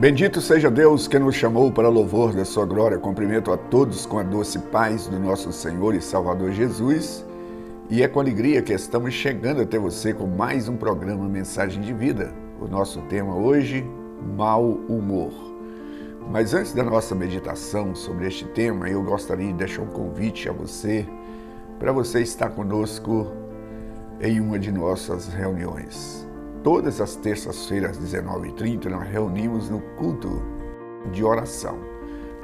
Bendito seja Deus que nos chamou para louvor da sua glória. Cumprimento a todos com a doce paz do nosso Senhor e Salvador Jesus. E é com alegria que estamos chegando até você com mais um programa Mensagem de Vida. O nosso tema hoje, mau humor. Mas antes da nossa meditação sobre este tema, eu gostaria de deixar um convite a você, para você estar conosco em uma de nossas reuniões. Todas as terças-feiras, às 19h30, nós reunimos no culto de oração.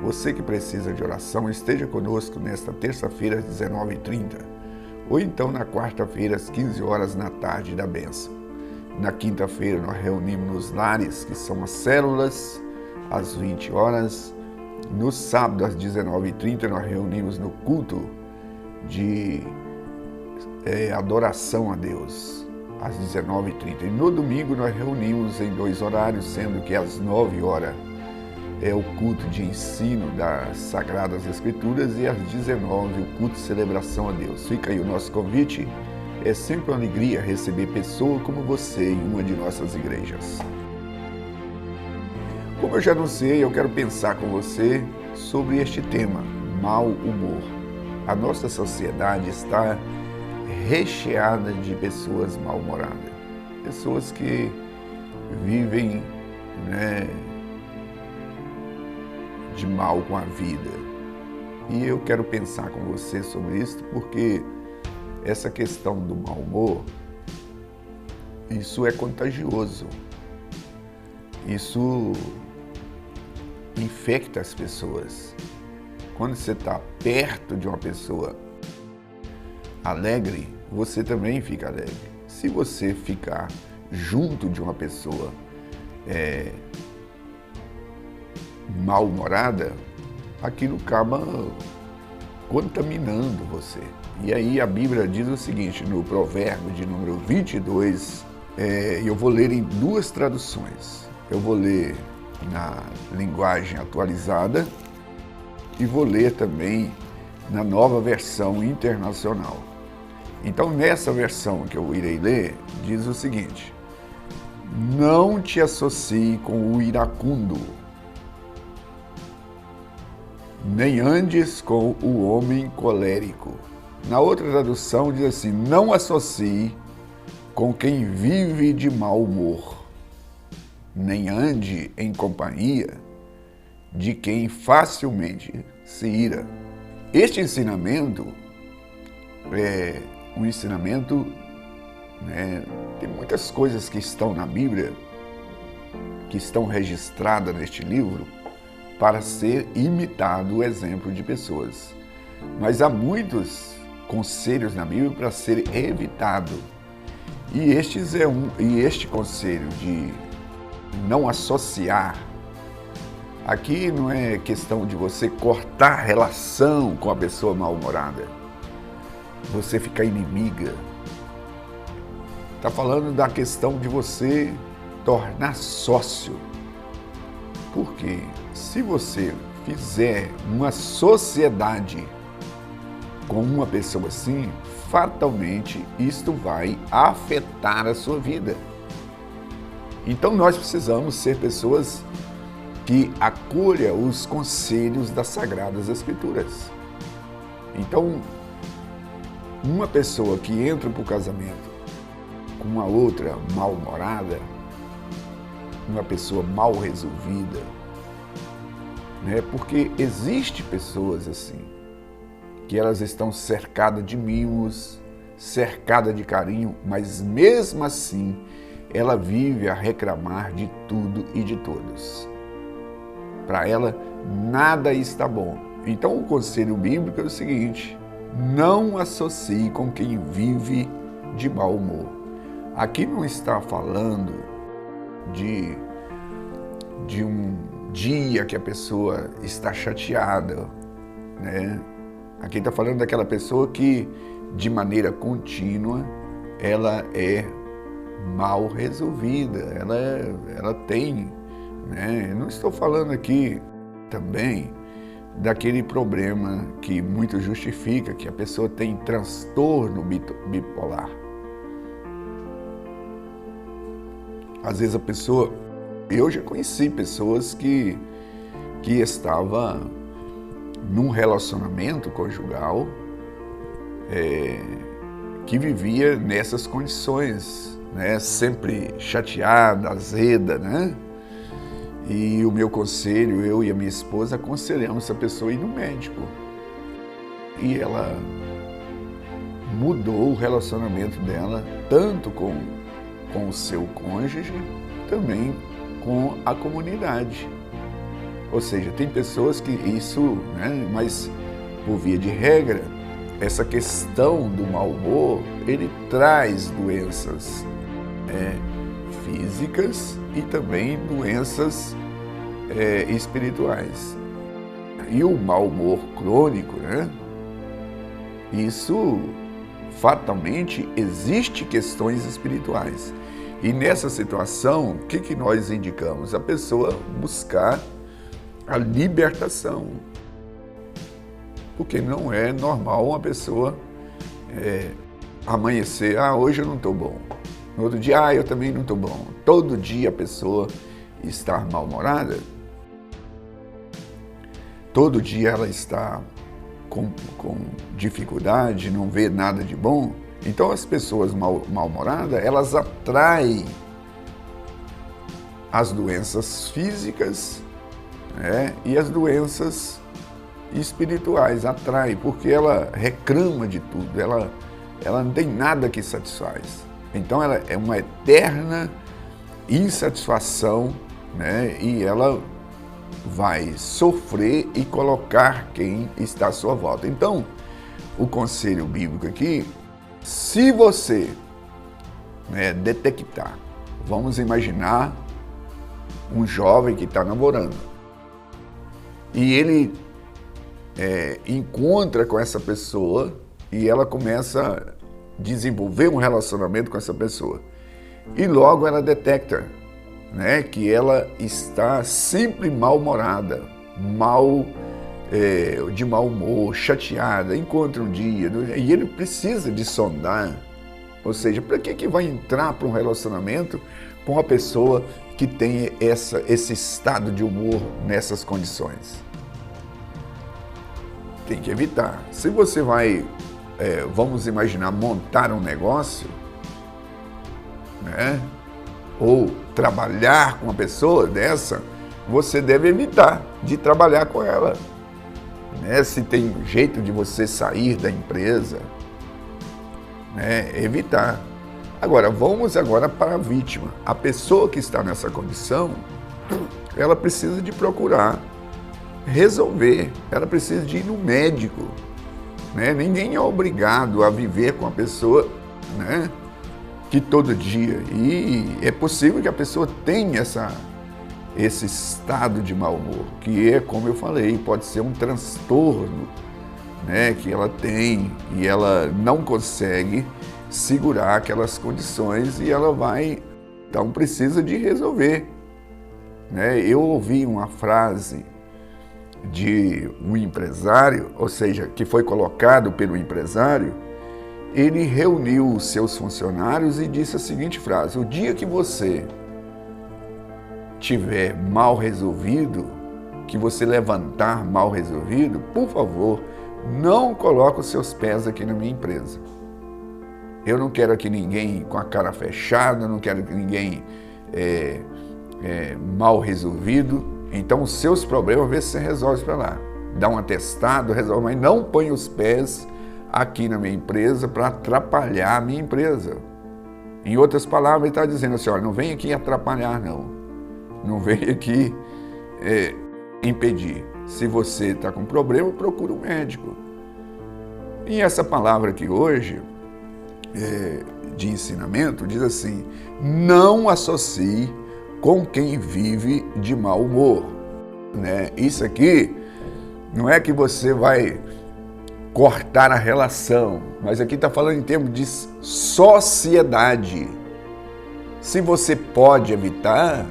Você que precisa de oração, esteja conosco nesta terça-feira, às 19h30. Ou então na quarta-feira, às 15 horas na tarde da bênção. Na quinta-feira, nós reunimos nos lares, que são as células, às 20 horas. No sábado, às 19h30, nós reunimos no culto de adoração a Deus, às 19h30. E no domingo nós reunimos em dois horários, sendo que às 9 horas é o culto de ensino das Sagradas Escrituras e às 19h o culto de celebração a Deus. Fica aí o nosso convite. É sempre uma alegria receber pessoas como você em uma de nossas igrejas. Como eu já anunciei, eu quero pensar com você sobre este tema, mau humor. A nossa sociedade está recheada de pessoas mal-humoradas, pessoas que vivem, de mal com a vida. E eu quero pensar com você sobre isso porque essa questão do mau humor, isso é contagioso, isso infecta as pessoas. Quando você está perto de uma pessoa alegre, você também fica alegre. Se você ficar junto de uma pessoa mal-humorada, aquilo acaba contaminando você. E aí a Bíblia diz o seguinte, no provérbio de número 22, eu vou ler em duas traduções. Eu vou ler na linguagem atualizada e vou ler também na nova versão internacional. Então, nessa versão que eu irei ler, diz o seguinte: não te associe com o iracundo, nem andes com o homem colérico. Na outra tradução diz assim: não associe com quem vive de mau humor, nem ande em companhia de quem facilmente se ira. Este ensinamento é um ensinamento, tem muitas coisas que estão na Bíblia, que estão registradas neste livro, para ser imitado o exemplo de pessoas. Mas há muitos conselhos na Bíblia para ser evitado. E este conselho de não associar, aqui não é questão de você cortar relação com a pessoa mal-humorada, você ficar inimiga. Está falando da questão de você tornar sócio. Porque se você fizer uma sociedade com uma pessoa assim, fatalmente isto vai afetar a sua vida. Então nós precisamos ser pessoas que acolham os conselhos das Sagradas Escrituras. Então, uma pessoa que entra para o casamento com uma outra mal-humorada, uma pessoa mal resolvida, porque existe pessoas assim, que elas estão cercadas de mimos, cercadas de carinho, mas mesmo assim ela vive a reclamar de tudo e de todos. Para ela, nada está bom. Então, o conselho bíblico é o seguinte: não associe com quem vive de mau humor. Aqui não está falando de um dia que a pessoa está chateada, Aqui está falando daquela pessoa que, de maneira contínua, ela é mal resolvida, ela tem, Eu não estou falando aqui também daquele problema que muito justifica, que a pessoa tem transtorno bipolar. Às vezes a pessoa Eu já conheci pessoas que estavam num relacionamento conjugal que vivia nessas condições, né? Sempre chateada, azeda, né? E o meu conselho, eu e a minha esposa aconselhamos essa pessoa a ir no médico. E ela mudou o relacionamento dela, tanto com o seu cônjuge, também com a comunidade. Ou seja, tem pessoas que isso, né, mas por via de regra, essa questão do mau humor, ele traz doenças físicas e também doenças espirituais. E o mau humor crônico, né, isso fatalmente existe questões espirituais. E nessa situação, o que nós indicamos? A pessoa buscar a libertação. Porque não é normal uma pessoa amanhecer, hoje eu não estou bom. No outro dia, eu também não estou bom. Todo dia a pessoa estar mal-humorada, todo dia ela está com dificuldade, não vê nada de bom. Então as pessoas mal-humoradas, elas atraem as doenças físicas, né, e as doenças espirituais, atraem, porque ela reclama de tudo, ela não tem nada que satisfaz. Então ela é uma eterna insatisfação, né, e ela vai sofrer e colocar quem está à sua volta. Então, o conselho bíblico aqui, se você detectar, vamos imaginar um jovem que está namorando e ele encontra com essa pessoa e ela começa a desenvolver um relacionamento com essa pessoa e logo ela detecta, né, que ela está sempre mal-humorada, de mau humor, chateada, encontra um dia, e ele precisa de sondar, ou seja, para que vai entrar para um relacionamento com uma pessoa que tem esse estado de humor nessas condições? Tem que evitar. Se você vai, vamos imaginar, montar um negócio, né, ou trabalhar com uma pessoa dessa, você deve evitar de trabalhar com ela. Né? Se tem jeito de você sair da empresa, né, evitar. Agora, vamos agora para a vítima. A pessoa que está nessa condição, ela precisa de procurar resolver, ela precisa de ir no médico. Né? Ninguém é obrigado a viver com a pessoa, né, que todo dia, e é possível que a pessoa tenha esse estado de mau humor, que é, como eu falei, pode ser um transtorno, né, que ela tem e ela não consegue segurar aquelas condições e ela vai, então precisa de resolver. Né? Eu ouvi uma frase de um empresário, ou seja, que foi colocado pelo empresário. Ele reuniu os seus funcionários e disse a seguinte frase: o dia que você tiver mal resolvido, que você levantar mal resolvido, por favor, não coloque os seus pés aqui na minha empresa. Eu não quero aqui ninguém com a cara fechada, não quero que ninguém mal resolvido. Então os seus problemas, vê se você resolve para lá. Dá um atestado, resolve, mas não põe os pés aqui na minha empresa para atrapalhar a minha empresa. Em outras palavras, ele está dizendo assim, olha, não vem aqui atrapalhar, não. Não vem aqui impedir. Se você está com problema, procura um médico. E essa palavra aqui hoje, de ensinamento, diz assim, não associe com quem vive de mau humor. Né? Isso aqui não é que você vai cortar a relação, mas aqui está falando em termos de sociedade. Se você pode evitar,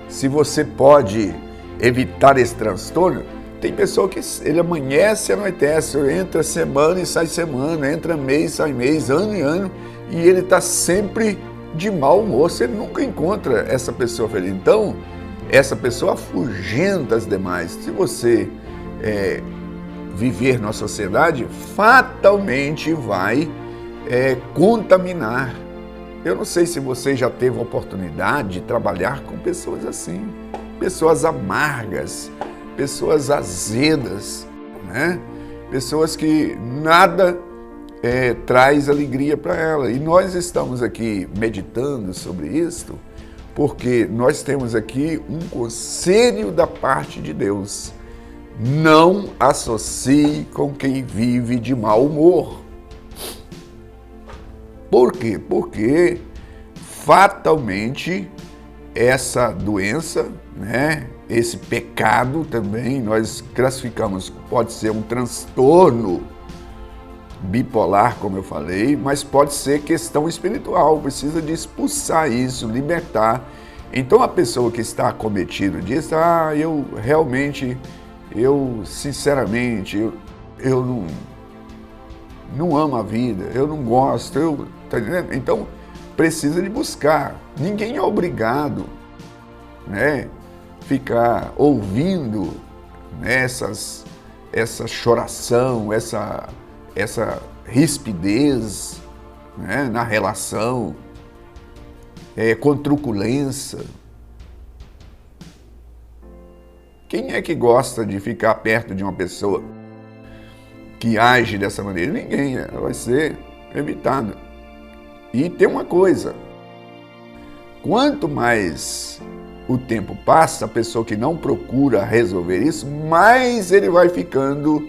se você pode evitar esse transtorno, tem pessoa que ele amanhece e anoitece, entra semana e sai semana, entra mês, sai mês, ano e ano, e ele está sempre de mau humor. Você nunca encontra essa pessoa feliz. Então, essa pessoa afugenta as demais. Se você viver na sociedade, fatalmente vai contaminar. Eu não sei se você já teve a oportunidade de trabalhar com pessoas assim, pessoas amargas, pessoas azedas, né? Pessoas que nada traz alegria para ela. E nós estamos aqui meditando sobre isto, porque nós temos aqui um conselho da parte de Deus. Não associe com quem vive de mau humor. Por quê? Porque fatalmente essa doença, né, esse pecado também, nós classificamos, pode ser um transtorno bipolar, como eu falei, mas pode ser questão espiritual, precisa de expulsar isso, libertar. Então a pessoa que está acometida diz, eu sinceramente, eu não amo a vida, eu não gosto, tá entendendo? Então precisa de buscar. Ninguém é obrigado, né, ficar ouvindo, né, essa choração, essa rispidez, né, na relação, com truculência. Quem é que gosta de ficar perto de uma pessoa que age dessa maneira? Ninguém, ela vai ser evitada. E tem uma coisa, quanto mais o tempo passa, a pessoa que não procura resolver isso, mais ele vai ficando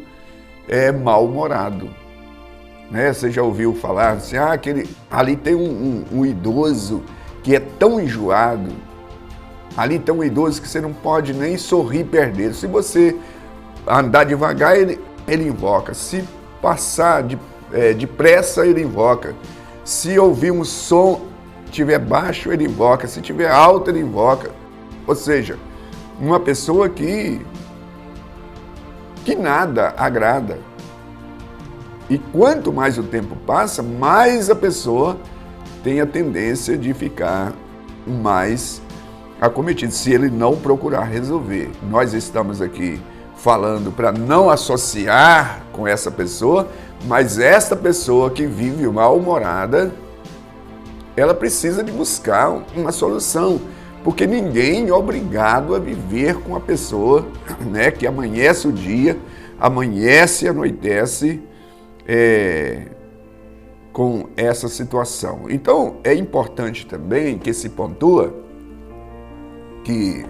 mal-humorado. Né? Você já ouviu falar assim, ali tem um idoso que é tão enjoado, ali tem um idoso que você não pode nem sorrir perto dele. Se você andar devagar, ele invoca. Se passar depressa, ele invoca. Se ouvir um som, tiver baixo, ele invoca. Se tiver alto, ele invoca. Ou seja, uma pessoa que nada agrada. E quanto mais o tempo passa, mais a pessoa tem a tendência de ficar mais acometido, se ele não procurar resolver. Nós estamos aqui falando para não associar com essa pessoa, mas esta pessoa que vive mal-humorada, ela precisa de buscar uma solução, porque ninguém é obrigado a viver com a pessoa, né, que amanhece o dia, amanhece e anoitece com essa situação. Então, é importante também que se pontua que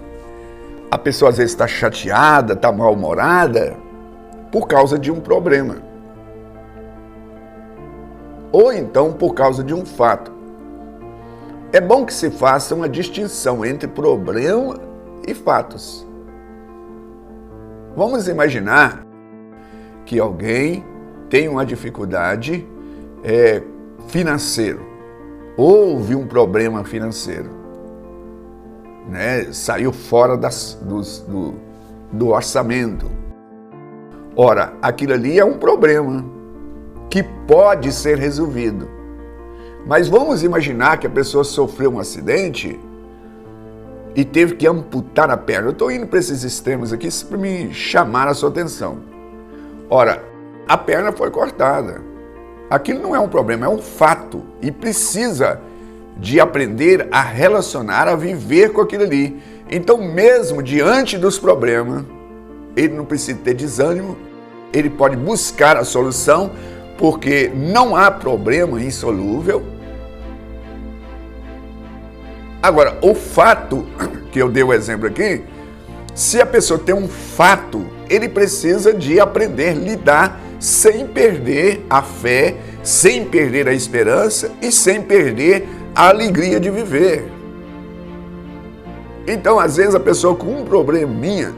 a pessoa às vezes está chateada, está mal-humorada por causa de um problema. Ou então por causa de um fato. É bom que se faça uma distinção entre problema e fatos. Vamos imaginar que alguém tem uma dificuldade financeira, houve um problema financeiro, né? Saiu fora do orçamento. Ora, aquilo ali é um problema que pode ser resolvido. Mas vamos imaginar que a pessoa sofreu um acidente e teve que amputar a perna. Eu estou indo para esses extremos aqui para me chamar a sua atenção. Ora, a perna foi cortada. Aquilo não é um problema, é um fato. E precisa de aprender a relacionar, a viver com aquilo ali. Então, mesmo diante dos problemas, ele não precisa ter desânimo, ele pode buscar a solução, porque não há problema insolúvel. Agora, o fato, que eu dei o exemplo aqui, se a pessoa tem um fato, ele precisa de aprender a lidar sem perder a fé, sem perder a esperança e sem perder a alegria de viver. Então, às vezes, a pessoa com um probleminha,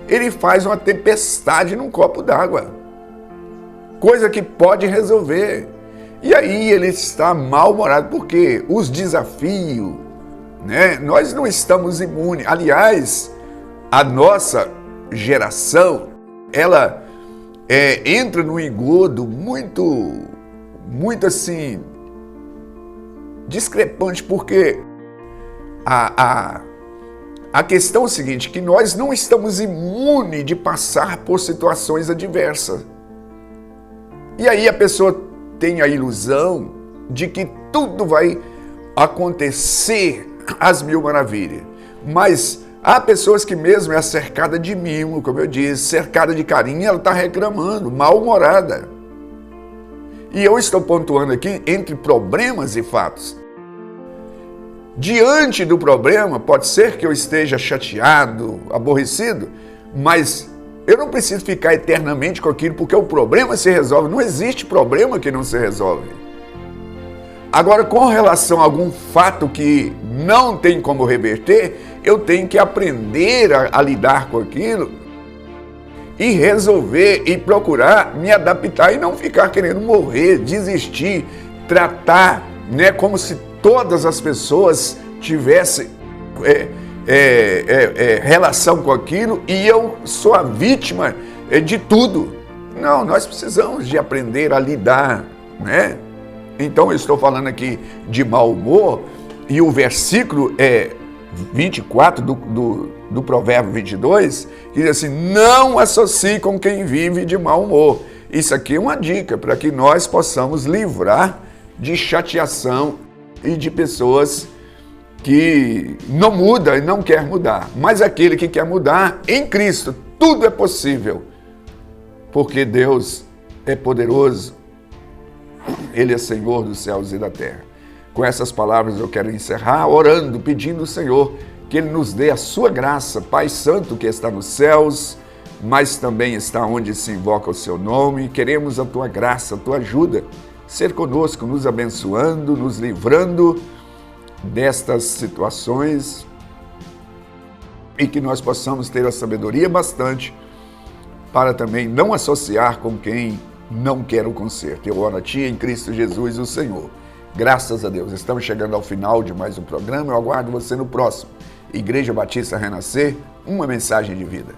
ele faz uma tempestade num copo d'água, coisa que pode resolver. E aí ele está mal-humorado, porque os desafios, né? Nós não estamos imunes. Aliás, a nossa geração, ela entra num engodo muito assim, discrepante, porque a questão é o seguinte, que nós não estamos imunes de passar por situações adversas. E aí a pessoa tem a ilusão de que tudo vai acontecer às mil maravilhas. Mas há pessoas que mesmo é cercada de mimo, como eu disse, cercada de carinho, ela está reclamando, mal-humorada. E eu estou pontuando aqui entre problemas e fatos. Diante do problema, pode ser que eu esteja chateado, aborrecido, mas eu não preciso ficar eternamente com aquilo, porque o problema se resolve. Não existe problema que não se resolve. Agora, com relação a algum fato que não tem como reverter, eu tenho que aprender a lidar com aquilo e resolver e procurar me adaptar e não ficar querendo morrer, desistir, tratar, né, como se todas as pessoas tivessem relação com aquilo e eu sou a vítima de tudo. Não, nós precisamos de aprender a lidar, né? Então eu estou falando aqui de mau humor e o versículo 24 do Provérbio 22, que diz assim, não associe com quem vive de mau humor. Isso aqui é uma dica para que nós possamos livrar de chateação e de pessoas que não mudam e não quer mudar. Mas aquele que quer mudar, em Cristo, tudo é possível. Porque Deus é poderoso. Ele é Senhor dos céus e da terra. Com essas palavras eu quero encerrar orando, pedindo ao Senhor que Ele nos dê a sua graça, Pai Santo que está nos céus, mas também está onde se invoca o seu nome. Queremos a tua graça, a tua ajuda, ser conosco, nos abençoando, nos livrando destas situações e que nós possamos ter a sabedoria bastante para também não associar com quem não quer o conserto. Eu oro a Ti em Cristo Jesus, o Senhor. Graças a Deus, estamos chegando ao final de mais um programa. Eu aguardo você no próximo. Igreja Batista Renascer, uma mensagem de vida.